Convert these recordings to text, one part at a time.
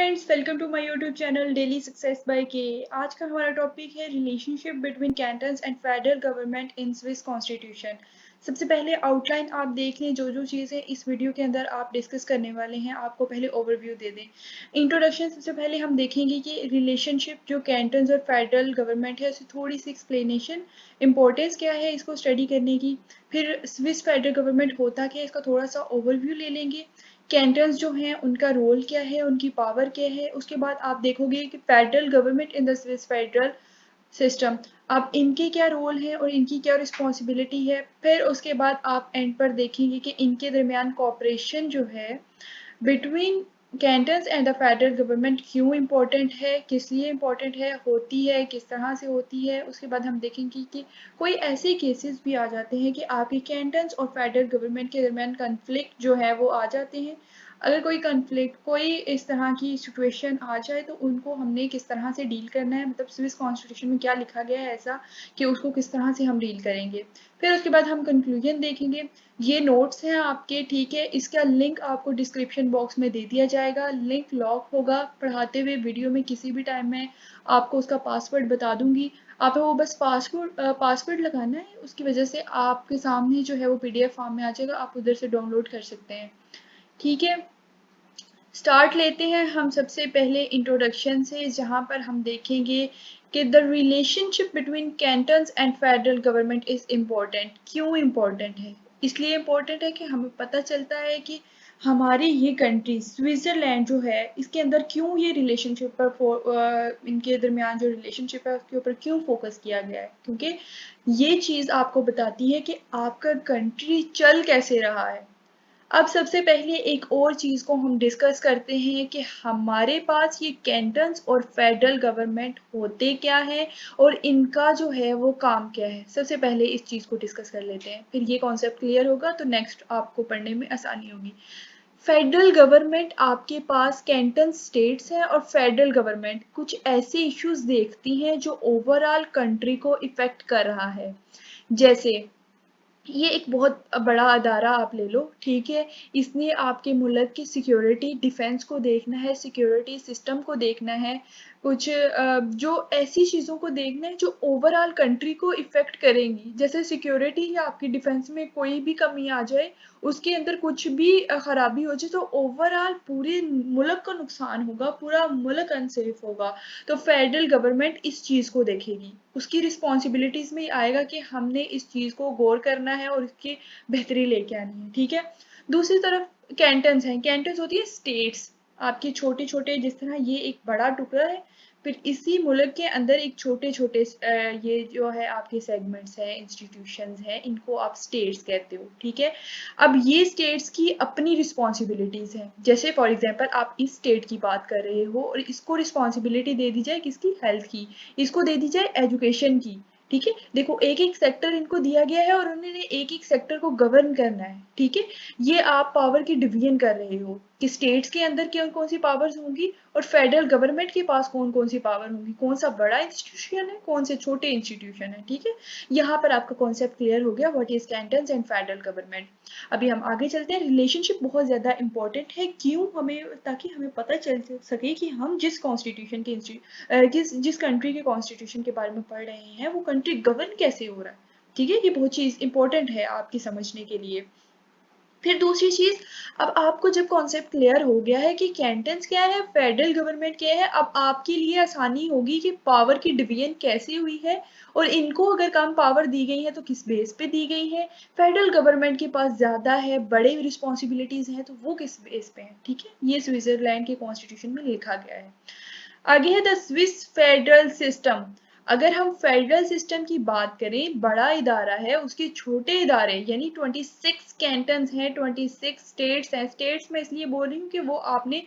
Friends, welcome to my YouTube channel daily success by K. आज का हमारा topic है relationship between cantons and federal government in Swiss constitution. सबसे पहले outline आप देख लें, जो चीज़ें इस वीडियो के अंदर आप डिस्कस करने वाले हैं आपको पहले ओवरव्यू दे दें। इंट्रोडक्शन सबसे पहले हम देखेंगे कि रिलेशनशिप जो कैंटन्स और फेडरल गवर्नमेंट है उसकी थोड़ी सी एक्सप्लेनेशन, इंपॉर्टेंस क्या है इसको स्टडी करने की। फिर स्विस फेडरल गवर्नमेंट होता क्या है इसका थोड़ा सा ओवरव्यू ले लेंगे। कैंटन्स जो हैं उनका रोल क्या है, उनकी पावर क्या है। उसके बाद आप देखोगे कि federal government in the Swiss federal system, अब इनके क्या रोल है और इनकी क्या रिस्पॉन्सिबिलिटी है। फिर उसके बाद आप एंड पर देखेंगे कि इनके दरमियान कॉपरेशन जो है between cantons and the federal government क्यों इम्पोर्टेंट है, किस लिए इम्पोर्टेंट है, होती है किस तरह से होती है। उसके बाद हम देखेंगे कि कोई ऐसे केसेस भी आ जाते हैं कि आपके कैंटन्स और फेडरल गवर्नमेंट के दरमियान कन्फ्लिक्ट जो है वो आ जाते हैं। अगर कोई कन्फ्लिक्ट, कोई इस तरह की सिचुएशन आ जाए तो उनको हमने किस तरह से डील करना है, मतलब स्विस कॉन्स्टिट्यूशन में क्या लिखा गया है ऐसा कि उसको किस तरह से हम डील करेंगे। फिर उसके बाद हम कंक्लूजन देखेंगे। ये नोट्स हैं आपके, ठीक है, इसका लिंक आपको डिस्क्रिप्शन बॉक्स में दे दिया जाएगा। लिंक लॉक होगा, पढ़ाते हुए वीडियो में किसी भी टाइम में आपको उसका पासवर्ड बता दूंगी। आप वो बस पासवर्ड लगाना है, उसकी वजह से आपके सामने जो है वो पीडीएफ फॉर्म में आ जाएगा, आप उधर से डाउनलोड कर सकते हैं। ठीक है, स्टार्ट लेते हैं हम सबसे पहले इंट्रोडक्शन से, जहां पर हम देखेंगे कि the relationship between cantons and federal government is important. क्यों इम्पोर्टेंट है? इसलिए इम्पोर्टेंट है कि हमें पता चलता है कि हमारी ये कंट्री स्विट्जरलैंड जो है इसके अंदर क्यों ये रिलेशनशिप पर इनके दरमियान जो रिलेशनशिप है उसके ऊपर क्यों फोकस किया गया है, क्योंकि ये चीज़ आपको बताती है कि आपका कंट्री चल कैसे रहा है। अब सबसे पहले एक और चीज़ को हम डिस्कस करते हैं कि हमारे पास ये कैंटन्स और फेडरल गवर्नमेंट होते क्या है और इनका जो है वो काम क्या है। सबसे पहले इस चीज़ को डिस्कस कर लेते हैं, फिर ये कॉन्सेप्ट क्लियर होगा तो नेक्स्ट आपको पढ़ने में आसानी होगी। फेडरल गवर्नमेंट, आपके पास कैंटन स्टेट्स हैं और फेडरल गवर्नमेंट कुछ ऐसे इश्यूज देखती हैं जो ओवरऑल कंट्री को इफेक्ट कर रहा है। जैसे ये एक बहुत बड़ा अदारा आप ले लो, ठीक है, इसने आपके मुल्क की सिक्योरिटी डिफेंस को देखना है, सिक्योरिटी सिस्टम को देखना है, कुछ जो ऐसी चीज़ों को देखना है जो ओवरऑल कंट्री को इफ़ेक्ट करेंगी। जैसे सिक्योरिटी या आपकी डिफेंस में कोई भी कमी आ जाए, उसके अंदर कुछ भी खराबी हो जाए तो ओवरऑल पूरे मुल्क का नुकसान होगा, पूरा मुल्क अनसेफ होगा। तो फेडरल गवर्नमेंट इस चीज़ को देखेगी, उसकी रिस्पॉन्सिबिलिटीज़ में आएगा कि हमने इस चीज़ को गौर करना है और इसकी बेहतरी लेके आनी है। ठीक है, दूसरी तरफ कैंटन्स हैं। कैंटन्स होती है स्टेट्स, आपके छोटे छोटे, जिस तरह ये एक बड़ा टुकड़ा है, फिर इसी मुल्क के अंदर एक छोटे छोटे ये जो है आपके सेगमेंट्स हैं, इंस्टीट्यूशंस हैं, इनको आप स्टेट्स कहते हो। ठीक है, अब ये स्टेट्स की अपनी रिस्पॉन्सिबिलिटीज़ हैं। जैसे फॉर एग्जांपल आप इस स्टेट की बात कर रहे हो और इसको रिस्पॉन्सिबिलिटी दे दी जाए किसकी, हेल्थ की, इसको दे दी जाए एजुकेशन की। ठीक है, देखो एक एक सेक्टर इनको दिया गया है और उन्होंने एक एक सेक्टर को गवर्न करना है। ठीक है, ये आप पावर की डिवीजन कर रहे हो कि स्टेट्स के अंदर कौन कौन सी पावर्स होंगी और फेडरल गवर्नमेंट के पास कौन कौन सी पावर होंगी, कौन सा बड़ा इंस्टीट्यूशन है, कौन से छोटे इंस्टीट्यूशन है। ठीक है, यहाँ पर आपका कॉन्सेप्ट क्लियर हो गया, what is cantons and federal government. अभी हम आगे चलते हैं। रिलेशनशिप बहुत ज़्यादा इंपॉर्टेंट है, क्यों, हमें ताकि हमें पता चल सके कि हम जिस कॉन्स्टिट्यूशन के जिस कंट्री के कॉन्स्टिट्यूशन के बारे में पढ़ रहे हैं वो कंट्री गवर्न कैसे हो रहा है। ठीक है, ये बहुत चीज़ इंपॉर्टेंट है आपकी समझने के लिए। फिर दूसरी चीज, अब आपको जब कॉन्सेप्ट क्लियर हो गया है कि कैंटन्स क्या है, फेडरल गवर्नमेंट क्या है, अब आपके लिए आसानी होगी कि पावर की डिवीजन कैसे हुई है और इनको अगर कम पावर दी गई है तो किस बेस पे दी गई है। फेडरल गवर्नमेंट के पास ज्यादा है, बड़े रिस्पॉन्सिबिलिटीज हैं, तो वो किस बेस पे है। ठीक है, ये स्विट्जरलैंड के कॉन्स्टिट्यूशन में लिखा गया है। आगे है द स्विस फेडरल सिस्टम। अगर हम फेडरल सिस्टम की बात करें, बड़ा इदारा है, उसके छोटे इदारे यानी 26 कैंटन्स हैं, 26 स्टेट्स हैं। स्टेट्स में इसलिए बोल रही हूँ कि वो आपने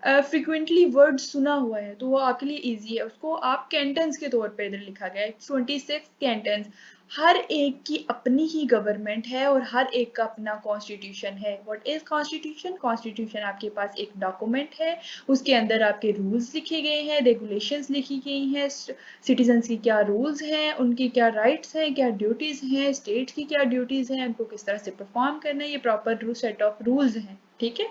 फ्रिक्वेंटली वर्ड सुना हुआ है तो वो आपके लिए इजी है, उसको आप कैंटन्स के तौर पे इधर लिखा गया है 26 कैंटन्स। हर एक की अपनी ही गवर्नमेंट है और हर एक का अपना कॉन्स्टिट्यूशन है। What is constitution? कॉन्स्टिट्यूशन आपके पास एक डॉक्यूमेंट है, उसके अंदर आपके रूल्स लिखे गए हैं, रेगुलेशंस लिखी गई हैं, सिटीजन्स की क्या रूल्स हैं, उनकी क्या राइट्स हैं, क्या ड्यूटीज़ हैं, स्टेट की क्या ड्यूटीज़ हैं, उनको किस तरह से परफॉर्म करना है, ये प्रॉपर सेट ऑफ रूल्स हैं। ठीक है,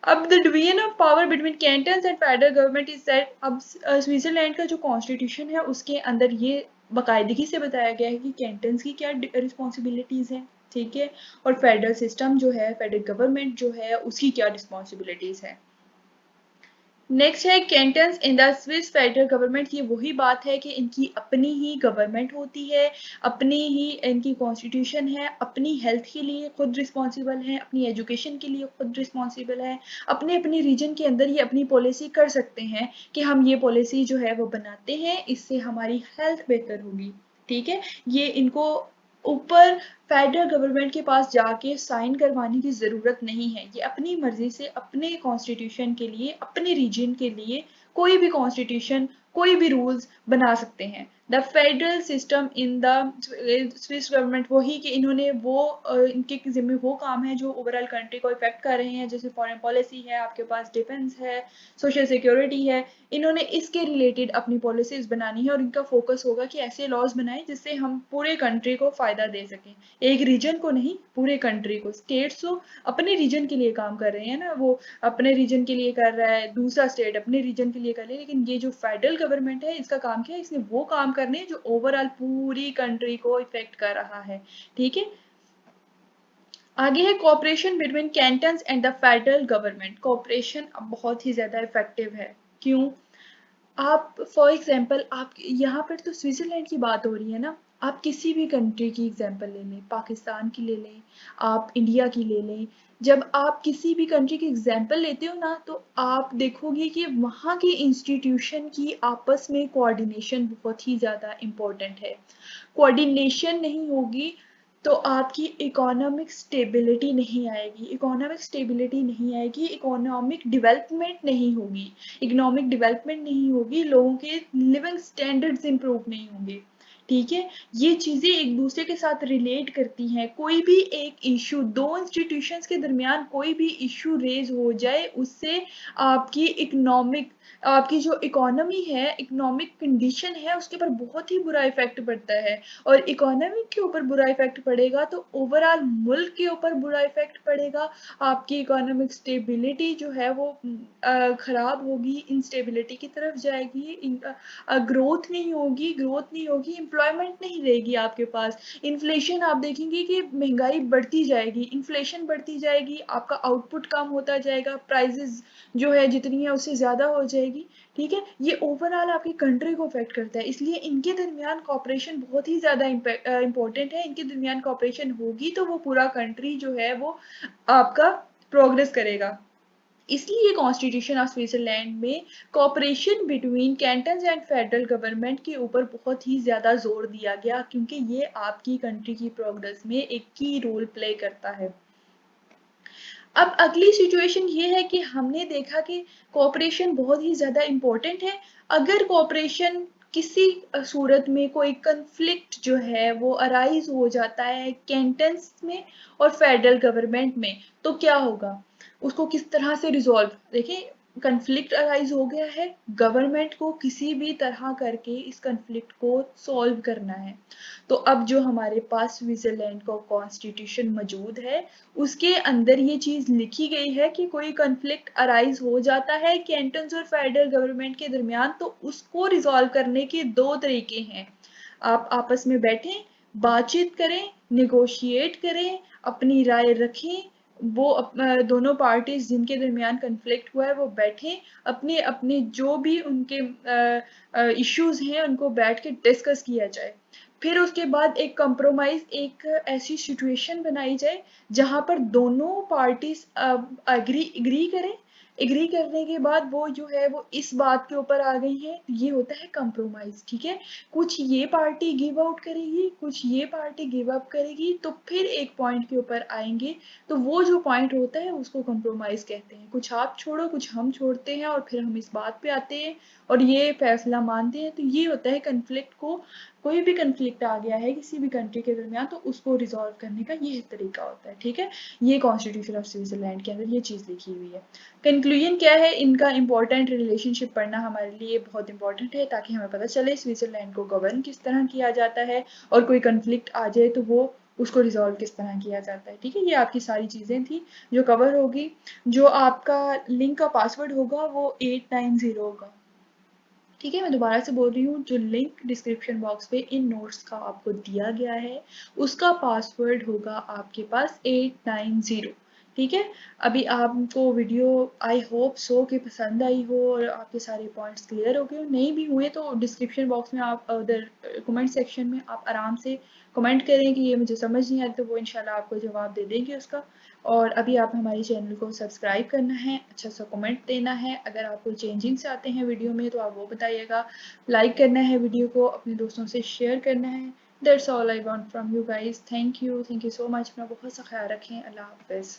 अब the division of power between cantons and federal government is that अब स्विट्जरलैंड का जो कॉन्स्टिट्यूशन है उसके अंदर ये बाकायदगी से बताया गया है कि कैंटन्स की क्या रिस्पॉन्सिबिलिटीज हैं, ठीक है, और फेडरल सिस्टम जो है, फेडरल गवर्नमेंट जो है, उसकी क्या रिस्पॉन्सिबिलिटीज है। नेक्स्ट है cantons in the Swiss federal government. ये वही बात है कि इनकी अपनी ही गवर्नमेंट होती है, अपनी ही इनकी कॉन्स्टिट्यूशन है, अपनी हेल्थ के लिए खुद रिस्पॉन्सिबल है, अपनी एजुकेशन के लिए खुद रिस्पॉन्सिबल है, अपने अपने रीजन के अंदर ये अपनी पॉलिसी कर सकते हैं कि हम ये पॉलिसी जो है वो बनाते हैं, इससे हमारी हेल्थ बेहतर होगी, ठीक है। ये इनको ऊपर फेडरल गवर्नमेंट के पास जाके साइन करवाने की ज़रूरत नहीं है, ये अपनी मर्जी से अपने कॉन्स्टिट्यूशन के लिए, अपने रीजन के लिए कोई भी कॉन्स्टिट्यूशन, कोई भी रूल्स बना सकते हैं। The federal system in the Swiss government, वही कि इन्होंने वो इनके जिम्मे वो काम है जो ओवरऑल कंट्री को इफेक्ट कर रहे हैं, जैसे फॉरेन पॉलिसी है, आपके पास डिफेंस है, सोशल सिक्योरिटी है, इन्होंने इसके रिलेटेड अपनी पॉलिसीज बनानी है और इनका फोकस होगा कि ऐसे लॉज बनाएं जिससे हम पूरे कंट्री को फायदा दे सकें, एक रीजन को नहीं, पूरे कंट्री को। स्टेट्स तो अपने रीजन के लिए काम कर रहे हैं ना, वो अपने रीजन के लिए कर रहा है, दूसरा स्टेट अपने रीजन के लिए कर रही है, लेकिन ये जो फेडरल गवर्नमेंट है इसका काम क्या है, इसने वो काम करने हैं जो ओवरऑल पूरी कंट्री को इफेक्ट कर रहा है, ठीक है। आगे है cooperation between cantons and the federal government. Cooperation अब बहुत ही ज्यादा इफेक्टिव है, क्यों? आप फॉर एग्जाम्पल, आप यहाँ पर तो स्विट्जरलैंड की बात हो रही है ना, आप किसी भी कंट्री की एग्जाम्पल ले लें, पाकिस्तान की ले लें, आप इंडिया की ले लें, जब आप किसी भी कंट्री की एग्जाम्पल लेते हो ना, तो आप देखोगे कि वहाँ के इंस्टीट्यूशन की आपस में कोऑर्डिनेशन बहुत ही ज़्यादा इम्पोर्टेंट है। कोऑर्डिनेशन नहीं होगी तो आपकी इकोनॉमिक स्टेबिलिटी नहीं आएगी, इकोनॉमिक स्टेबिलिटी नहीं आएगी, इकोनॉमिक डेवलपमेंट नहीं होगी, इकोनॉमिक डेवलपमेंट नहीं होगी, लोगों के लिविंग स्टैंडर्ड्स इंप्रूव नहीं होंगे, ठीक है। ये चीजें एक दूसरे के साथ रिलेट करती हैं। कोई भी एक इशू, दो इंस्टीट्यूशंस के दरमियान कोई भी इशू रेज हो जाए, उससे आपकी इकोनॉमिक, आपकी जो इकोनॉमी है, इकोनॉमिक कंडीशन है, उसके ऊपर बहुत ही बुरा इफेक्ट पड़ता है। और इकोनॉमी के ऊपर बुरा इफेक्ट पड़ेगा तो ओवरऑल मुल्क के ऊपर बुरा इफेक्ट पड़ेगा, आपकी इकोनॉमिक स्टेबिलिटी जो है वो खराब होगी, इंस्टेबिलिटी की तरफ जाएगी, ग्रोथ नहीं होगी, ग्रोथ नहीं होगी, एम्प्लॉयमेंट नहीं रहेगी आपके पास, इन्फ्लेशन, आप देखेंगे कि महंगाई बढ़ती जाएगी, इन्फ्लेशन बढ़ती जाएगी, आपका आउटपुट कम होता जाएगा, प्राइजेस जो है जितनी है उससे ज़्यादा हो जाएगी, ठीक है। ये ओवरऑल आपकी कंट्री को अफेक्ट करता है, इसलिए इनके दरमियान कॉपरेशन बहुत ही ज़्यादा इम्पोर्टेंट है। इनके दरमियान कॉपरेशन होगी तो वो पूरा कंट्री जो है वो आपका प्रोग्रेस करेगा। इसलिए कॉन्स्टिट्यूशन ऑफ स्विट्जरलैंड में cooperation between cantons and federal government के ऊपर बहुत ही ज़्यादा जोर दिया गया, क्योंकि ये आपकी कंट्री की प्रोग्रेस में एक की रोल प्ले करता है। अब अगली सिचुएशन ये है कि हमने देखा कि कोऑपरेशन बहुत ही ज़्यादा इम्पोर्टेंट है। अगर कोऑपरेशन किसी सूरत में कोई कंफ्लिक्ट जो है वो अराइज हो जाता है कैंटन्स में और फेडरल गवर्नमेंट में, तो क्या होगा, उसको किस तरह से रिजॉल्व, देखिए कंफ्लिक्ट अराइज हो गया है, गवर्नमेंट को किसी भी तरह करके इस कंफ्लिक्ट को सॉल्व करना है। तो अब जो हमारे पास स्विट्जरलैंड का कॉन्स्टिट्यूशन मौजूद है, उसके अंदर ये चीज लिखी गई है कि कोई कॉन्फ्लिक्ट अराइज हो जाता है कैंटन्स और फेडरल गवर्नमेंट के दरमियान, तो उसको रिजॉल्व करने के दो तरीके हैं। आप आपस में बैठें, बातचीत करें, निगोशिएट करें, अपनी राय रखें, वो दोनों पार्टीज जिनके दरमियान कन्फ्लिक्ट हुआ है वो बैठें, अपने अपने जो भी उनके इश्यूज हैं उनको बैठ के डिस्कस किया जाए। फिर उसके बाद एक कंप्रोमाइज, एक ऐसी सिचुएशन बनाई जाए जहां पर दोनों पार्टीज एग्री करें, एग्री करने के बाद वो जो है वो इस बात के ऊपर आ गई है, ये होता है कंप्रोमाइज, ठीक है। कुछ ये पार्टी गिव आउट करेगी, कुछ ये पार्टी गिव अप करेगी, तो फिर एक पॉइंट के ऊपर आएंगे, तो वो जो पॉइंट होता है उसको कंप्रोमाइज कहते हैं। कुछ आप छोड़ो, कुछ हम छोड़ते हैं और फिर हम इस बात पे आते हैं और ये फैसला मानते हैं। तो ये होता है कन्फ्लिक्ट को, कोई भी कन्फ्लिक्ट आ गया है किसी भी कंट्री के दरमियान, तो उसको रिजॉल्व करने का ये तरीका होता है, ठीक है। ये कॉन्स्टिट्यूशन ऑफ स्विट्जरलैंड के अंदर ये चीज़ लिखी हुई है। कंक्लूजन क्या है, इनका इंपॉर्टेंट रिलेशनशिप पढ़ना हमारे लिए बहुत इंपॉर्टेंट है, ताकि हमें पता चले स्विट्जरलैंड को गवर्न किस तरह किया जाता है, और कोई कन्फ्लिक्ट आ जाए तो वो उसको रिजॉल्व किस तरह किया जाता है। ठीक है, ये आपकी सारी चीज़ें थी जो कवर होगी। जो आपका लिंक का पासवर्ड होगा वो 890 होगा। ठीक है, मैं दोबारा से बोल रही हूँ, जो लिंक डिस्क्रिप्शन बॉक्स पे इन नोट्स का आपको दिया गया है उसका पासवर्ड होगा आपके पास 890। ठीक है, अभी आपको वीडियो आई होप सो कि पसंद आई हो और आपके सारे पॉइंट्स क्लियर हो गए हो। नहीं भी हुए तो डिस्क्रिप्शन बॉक्स में आप उधर कमेंट सेक्शन में आप आराम से कमेंट करें कि ये मुझे समझ नहीं आया, तो वो इंशाल्लाह आपको जवाब दे देंगे उसका। और अभी आप हमारे चैनल को सब्सक्राइब करना है, अच्छा सा कमेंट देना है, अगर आपको चेंजिंग्स आते हैं वीडियो में तो आप वो बताइएगा, लाइक करना है वीडियो को, अपने दोस्तों से शेयर करना है। That's all I want from you guys. Thank you so much. अपना बहुत सा ख्याल रखें। अल्लाह हाफिज़।